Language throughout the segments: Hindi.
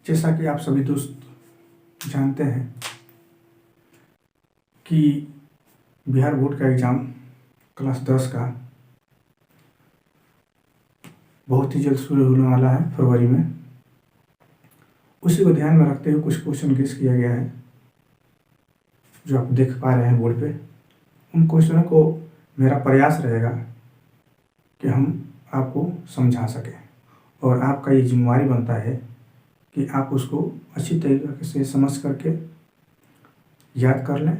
जैसा कि आप सभी दोस्त जानते हैं कि बिहार बोर्ड का एग्ज़ाम क्लास 10 का बहुत ही जल्द शुरू होने वाला है फरवरी में। उसी को ध्यान में रखते हुए कुछ क्वेश्चन गेस किया गया है जो आप देख पा रहे हैं बोर्ड पे। उन क्वेश्चनों को मेरा प्रयास रहेगा कि हम आपको समझा सकें और आपका ये जिम्मेवारी बनता है कि आप उसको अच्छी तरीके से समझ करके याद कर लें।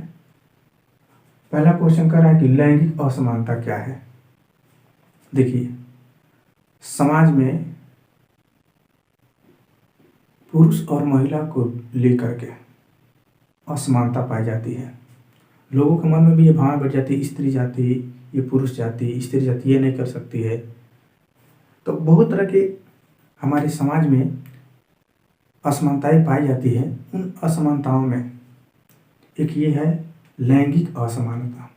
पहला क्वेश्चन कह रहा है कि लैंगिक असमानता क्या है। देखिए, समाज में पुरुष और महिला को लेकर के असमानता पाई जाती है। लोगों के मन में भी ये भावना बढ़ जाती है, स्त्री जाति, ये पुरुष जाति, स्त्री जाति ये नहीं कर सकती है। तो बहुत तरह के हमारे समाज में असमानताएं पाई जाती है। उन असमानताओं में एक ये है लैंगिक असमानता।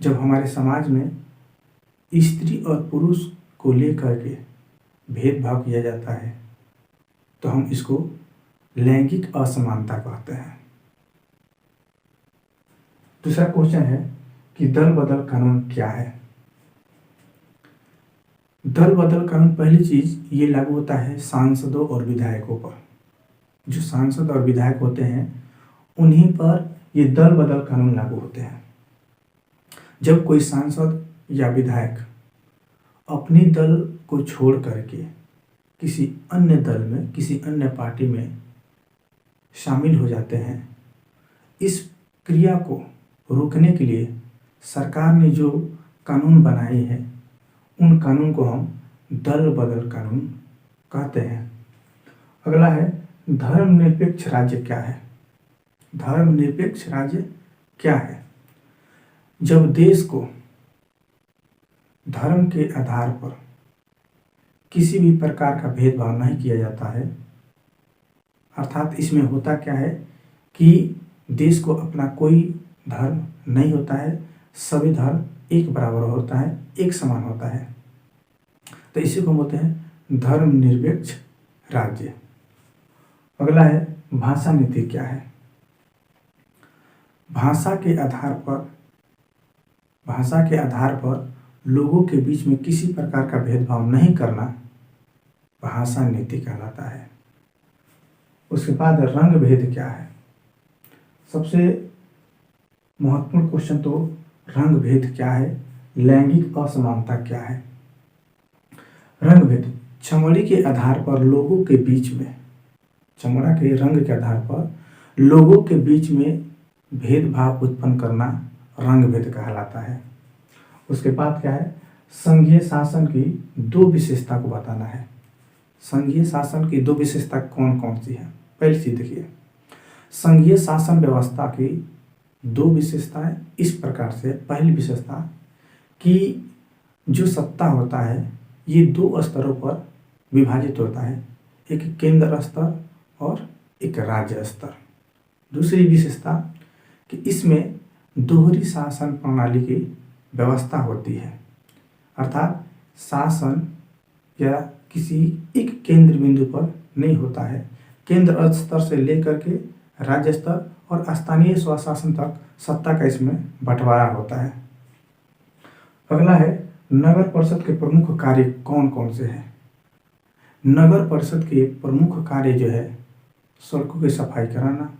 जब हमारे समाज में स्त्री और पुरुष को लेकर के भेदभाव किया जाता है तो हम इसको लैंगिक असमानता कहते हैं। दूसरा क्वेश्चन है कि दल बदल कानून क्या है। दल बदल कानून, पहली चीज ये लागू होता है सांसदों और विधायकों पर। जो सांसद और विधायक होते हैं उन्हीं पर ये दल बदल कानून लागू होते हैं। जब कोई सांसद या विधायक अपनी दल को छोड़ करके किसी अन्य दल में, किसी अन्य पार्टी में शामिल हो जाते हैं, इस क्रिया को रोकने के लिए सरकार ने जो कानून बनाए हैं उन कानून को हम दल बदल कानून कहते हैं। अगला है धर्मनिरपेक्ष राज्य क्या है। धर्मनिरपेक्ष राज्य क्या है? जब देश को धर्म के आधार पर किसी भी प्रकार का भेदभाव नहीं किया जाता है, अर्थात इसमें होता क्या है कि देश को अपना कोई धर्म नहीं होता है, सभी धर्म एक बराबर होता है, एक समान होता है, तो इसी को बोलते हैं धर्मनिरपेक्ष राज्य। अगला है भाषा नीति क्या है। भाषा के आधार पर लोगों के बीच में किसी प्रकार का भेदभाव नहीं करना भाषा नीति कहलाता है। उसके बाद रंग भेद क्या है। सबसे महत्वपूर्ण क्वेश्चन तो रंग भेद क्या है, लैंगिक असमानता क्या है। रंग भेद चमड़ी के आधार पर लोगों के बीच में, चमड़ा के रंग के आधार पर लोगों के बीच में भेदभाव उत्पन्न करना रंग भेद कहलाता है। उसके बाद क्या है, संघीय शासन की दो विशेषता को बताना है। संघीय शासन की दो विशेषता कौन कौन सी है। पहली चीज देखिए, संघीय शासन व्यवस्था की दो विशेषताएं इस प्रकार से। पहली विशेषता कि जो सत्ता होता है ये दो स्तरों पर विभाजित होता है, एक केंद्र स्तर और एक राज्य स्तर। दूसरी विशेषता कि इसमें दोहरी शासन प्रणाली की व्यवस्था होती है, अर्थात शासन या किसी एक केंद्र बिंदु पर नहीं होता है, केंद्र स्तर से लेकर के राज्य स्तर और स्थानीय स्वशासन तक सत्ता का इसमें बंटवारा होता है। अगला है नगर परिषद के प्रमुख कार्य कौन कौन से हैं। नगर परिषद के प्रमुख कार्य जो है, सड़कों की सफाई कराना,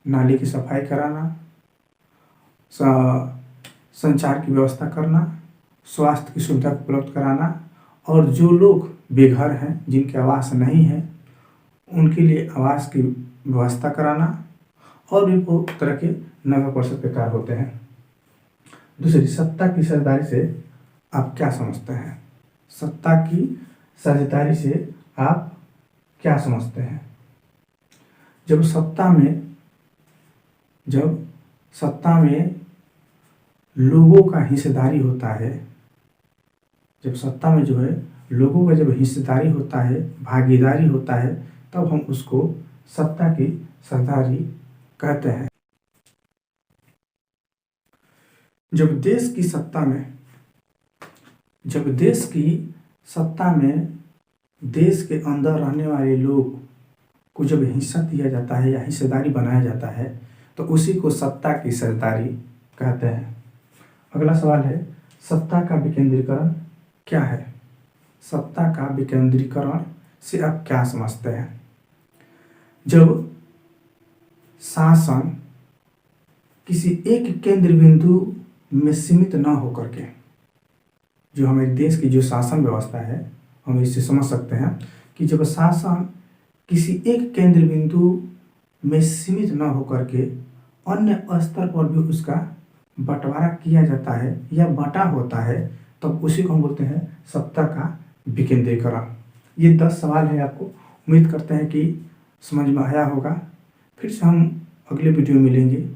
नाली की सफाई कराना, संचार की व्यवस्था करना, स्वास्थ्य की सुविधा उपलब्ध कराना, और जो लोग बेघर हैं, जिनके आवास नहीं है, उनके लिए आवास की व्यवस्था कराना, और भी बहुत तरह के नगर परिषद के कार्य होते हैं। दूसरी, सत्ता की साझेदारी से आप क्या समझते हैं। सत्ता की साझेदारी से आप क्या समझते हैं। जब सत्ता में लोगों का हिस्सेदारी होता है, जब सत्ता में जो है लोगों का जब हिस्सेदारी होता है, भागीदारी होता है, तब हम उसको सत्ता की साझेदारी कहते हैं। जब देश की सत्ता में देश के अंदर रहने वाले लोग को जब हिस्सा दिया जाता है या हिस्सेदारी बनाया जाता है तो उसी को सत्ता की हिस्सेदारी कहते हैं। अगला सवाल है, सत्ता का विकेंद्रीकरण क्या है? सत्ता का विकेंद्रीकरण से आप क्या समझते हैं? जब शासन किसी एक केंद्र बिंदु में सीमित न होकर के, जो हमारे देश की जो शासन व्यवस्था है हम इससे समझ सकते हैं कि जब शासन किसी एक केंद्र बिंदु में सीमित न होकर के अन्य स्तर पर भी उसका बंटवारा किया जाता है या बंटा होता है, तब तो उसी को हम बोलते हैं सत्ता का विकेंद्रीकरण। ये 10 सवाल है, आपको उम्मीद करते हैं कि समझ में आया होगा। फिर से हम अगले वीडियो में मिलेंगे।